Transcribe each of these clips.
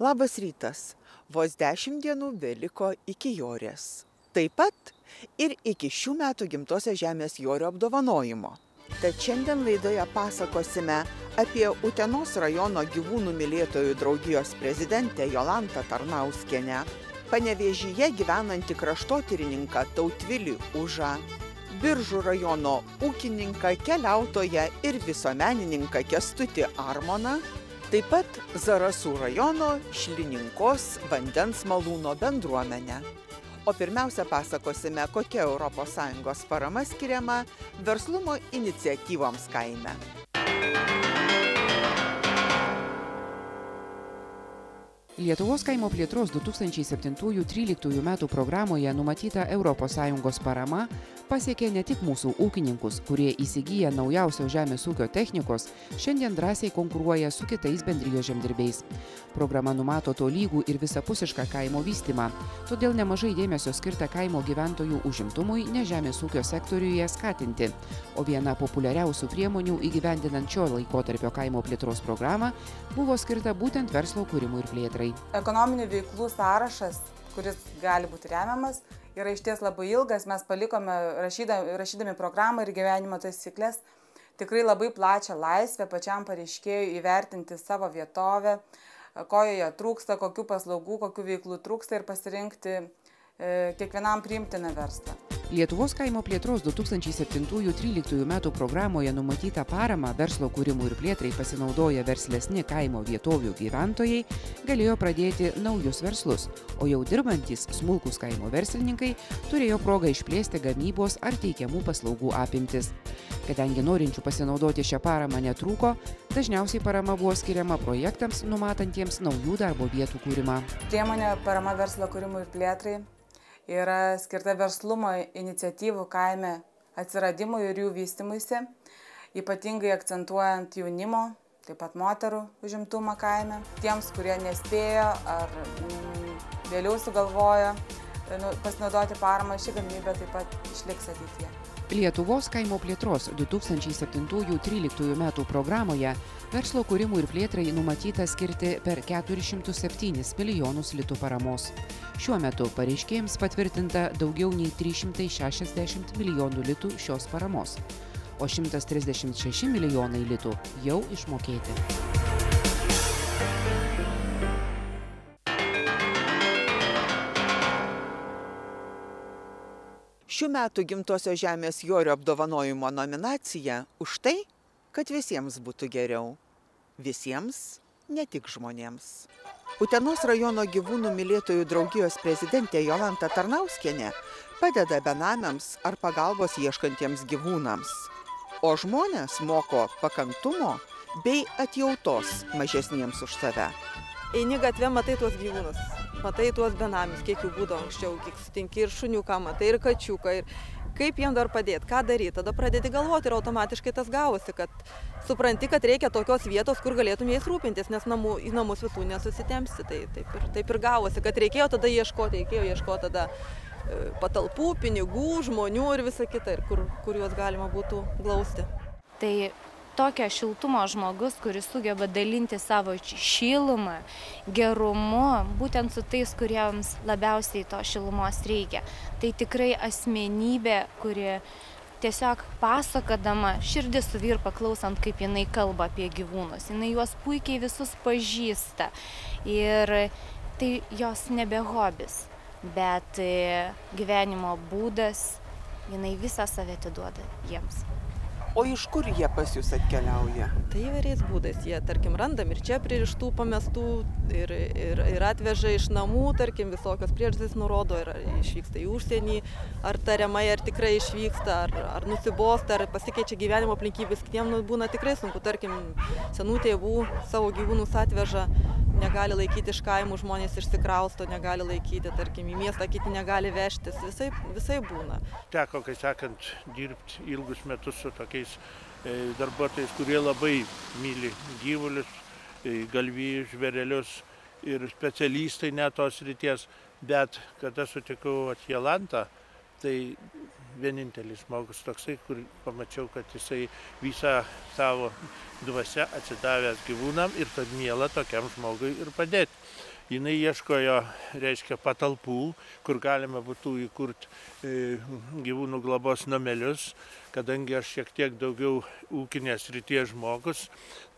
Labas rytas. Vos 10 dienų beliko iki Jorės. Taip pat ir iki šių metų Gimtosios žemės Jorio apdovanojimo. Tad šiandien laidoje pasakosime apie Utenos rajono gyvūnų mylėtojų draugijos prezidentę Jolantą Tarnauskienę, Panevėžyje gyvenantį kraštotyrininką Tautvilį Užą, Biržų rajono ūkininką, keliautoją ir visuomenininką Kęstutį Armoną, taip pat Zarasų rajono Šlininkos vandens malūno bendruomenę. O pirmiausia pasakosime, kokia ES parama skiriama verslumo iniciatyvoms kaime. Lietuvos kaimo plėtros 2007-2013 metų programoje numatyta ES parama pasiekė ne tik mūsų ūkininkus, kurie įsigyję naujausio žemės ūkio technikos, šiandien drąsiai konkuruoja su kitais bendrijos žemdirbiais. Programa numato tolygų ir visapusišką kaimo vystymą, todėl nemažai dėmesio skirta kaimo gyventojų užimtumui ne žemės ūkio sektoriuje skatinti, o viena populiariausių priemonių įgyvendinant šio laikotarpio kaimo plėtros programą buvo skirta būtent verslo kūrimui ir plėtrai. Ekonominių veiklų sąrašas, kuris gali būti remiamas, yra išties labai ilgas. Mes palikome, rašydami programą ir gyvenimo taisyklės, tikrai labai plačią laisvę pačiam pareiškėjui įvertinti savo vietovę, ko joje trūksta, kokių paslaugų, kokių veiklų trūksta ir pasirinkti kiekvienam priimtiną verslą. Lietuvos kaimo plėtros 2007-2013 metų programoje numatytą paramą verslo kūrimui ir plėtrai pasinaudoję verslesni kaimo vietovių gyventojai galėjo pradėti naujus verslus, o jau dirbantys smulkūs kaimo verslininkai turėjo progą išplėsti gamybos ar teikiamų paslaugų apimtis. Kadangi norinčių pasinaudoti šią paramą netrūko, dažniausiai parama buvo skiriama projektams numatantiems naujų darbo vietų kūrimą. Priemonė parama verslo kūrimui ir plėtrai yra skirta verslumo iniciatyvų kaime atsiradimui ir jų vystymuisi, ypatingai akcentuojant jaunimo, taip pat moterų užimtumą kaime. Tiems, kurie nespėjo ar vėliau sugalvojo pasinaudoti paramą, ši galimybė taip pat išliks ateityje. Lietuvos kaimo plėtros 2007-2013 metų programoje verslo kūrimui ir plėtrai numatyta skirti per 407 milijonus litų paramos. Šiuo metu pareiškėjams patvirtinta daugiau nei 360 milijonų litų šios paramos, o 136 milijonai litų jau išmokėti. Šių metų Gimtosios žemės Jorio apdovanojimo nominacija už tai, kad visiems būtų geriau. Visiems, ne tik žmonėms. Utenos rajono gyvūnų mylėtojų draugijos prezidentė Jolanta Tarnauskienė padeda benamiams ar pagalbos ieškantiems gyvūnams. O žmonės moko pakantumo bei atjautos mažesniems už save. Eini gatvė, matai tuos gyvūnus, matai tuos benamius, kiek jų būdavo anksčiau, kiek sutinki ir šuniuką, matai ir kačiuką, ir kaip jiem dar padėti, ką daryti. Tada pradedi galvoti ir automatiškai tas gavosi, kad supranti, kad reikia tokios vietos, kur galėtum jais rūpintis, nes į namus visų nesusitempsi. Tai taip ir gavosi, kad reikėjo tada ieškoti tada patalpų, pinigų, žmonių ir visa kita, ir kur juos galima būtų glausti. Tai tokio šiltumo žmogus, kuris sugeba dalinti savo šilumą, gerumu, būtent su tais, kuriems labiausiai to šilumos reikia. Tai tikrai asmenybė, kuri tiesiog pasakodama širdis suvirpa klausant, kaip jinai kalba apie gyvūnus. Jinai juos puikiai visus pažįsta ir tai jos nebe hobis, bet gyvenimo būdas, jinai visą save atiduoda jiems. O iš kur jie pas jūs atkeliauja? Tai įvairiais būdais. Jie, tarkim, randam ir čia pririštų, pamestų ir atveža iš namų, tarkim, visokios priežastys nurodo, ir išvyksta į užsienį, ar tariamai, ar tikrai išvyksta, ar nusibosta, ar pasikeičia gyvenimo aplinkybės. Kitiems būna tikrai sunku, tarkim, senų tėvų savo gyvūnus atveža, negali laikyti iš kaimų, žmonės išsikrausto, negali laikyti, tarkim, į miestą kiti negali vežtis, visai būna. Teko, kai sakant, dirbti ilgus metus su tokiais darbuotojais, kurie labai myli gyvulius, galvijus, žvėrelius ir specialistai net tos srities, bet kada sutikau Jolantą, tai vienintelis žmogus toksai, kur pamačiau, kad jisai visą savo dvasią atsidavęs gyvūnam ir tad miela tokiam žmogui ir padėti. jinai ieškojo, reiškia, patalpų, kur galima būtų įkurti gyvūnų globos namelius, kadangi aš šiek tiek daugiau ūkinės srities žmogus,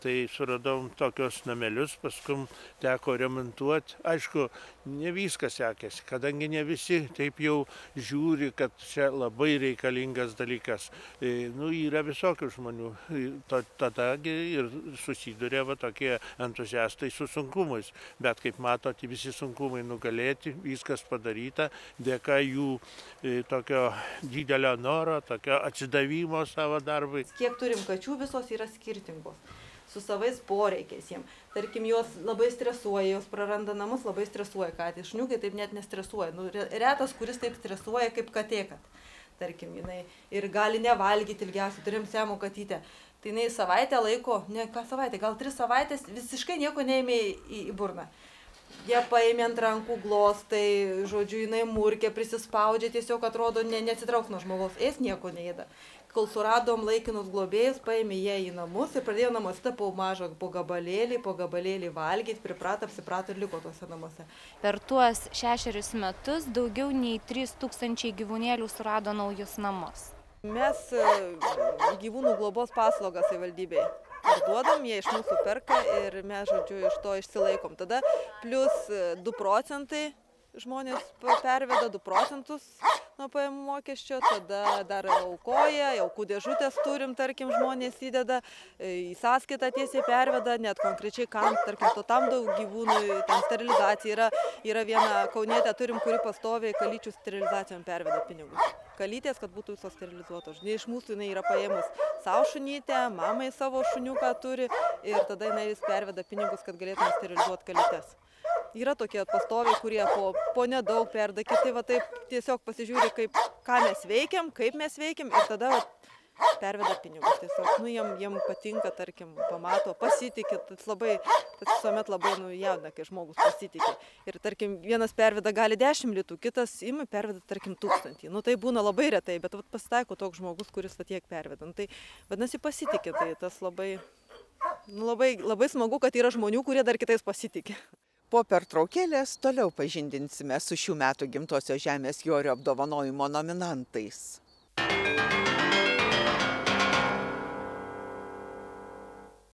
tai suradom tokios namelius, paskui teko remontuoti. Aišku, ne viskas sekėsi, kadangi ne visi taip jau žiūri, kad čia labai reikalingas dalykas. Yra visokių žmonių, tadagi ir susiduria tokie entuziastai su sunkumais. Bet kaip matote, visi sunkumai nugalėti, viskas padaryta, dėka jų tokio didelio noro, tokio atsidavimo savo darbui. Kiek turim kačių, visos yra skirtingos, su savais poreikiais jiem. Tarkim, jos labai stresuoja, jos praranda namus, labai stresuoja katės. Šuniukai taip net nestresuoja. Retas, kuris taip stresuoja kaip katė, kad, tarkim, jinai ir gali nevalgyti ilgiausiai. Turim Siamo katytę. Tai jinai savaitę laiko, ne ką savaitę, gal 3 savaitės visiškai nieko neėmė į burną. Jie paėmė ant rankų glostai, žodžiu, jinai murkė, prisispaudžia, tiesiog atrodo neatsitrauks nuo žmogaus, nieko neėda. Kol suradom laikinus globėjus, paėmė jie į namus ir pradėjo namuose po mažą po gabalėlį valgyti, apsiprato ir liko tuose namuose. Per tuos 6 metus daugiau nei 3000 gyvūnėlių surado naujus namus. Mes gyvūnų globos paslaugas savivaldybėje parduodam, jie iš mūsų perka ir mes, žodžiu, iš to išsilaikom. Tada plus 2% žmonės perveda 2% nuo pajamų mokesčio, tada dar aukoja, aukų dėžutės turim, tarkim, žmonės įdeda, į sąskaitą tiesiai perveda, net konkrečiai kam, tarkim, tam daug gyvūnų, ten sterilizacija yra viena kaunietė turim, kuri pastoviai kalyčių sterilizacijom perveda pinigus. Kalytės, kad būtų visos sterilizuotos. Iš mūsų jinai yra paėmus savo šunytę, mamai savo šuniuką turi ir tada jinai vis perveda pinigus, kad galėtume sterilizuoti kalytės. Yra tokie pastoviai, kurie po nedaug perda, kiti va taip tiesiog pasižiūri, ką mes veikiam, kaip mes veikiam ir tada perveda pinigus. Tiesiog, jiem patinka, tarkim, pamato, pasitikė, tas visuomet labai jaudina, kai žmogus pasitikė. Ir, tarkim, vienas perveda gali 10 litų, kitas perveda, tarkim, 1000. Tai būna labai retai, bet pasitaiko toks žmogus, kuris tiek perveda. Tai vadinasi pasitikė, tai tas labai smagu, kad yra žmonių, kurie dar kitais pasitikė. Po pertraukėlės toliau pažindinsime su šių metų Gimtosios žemės jorio apdovanojimo nominantais.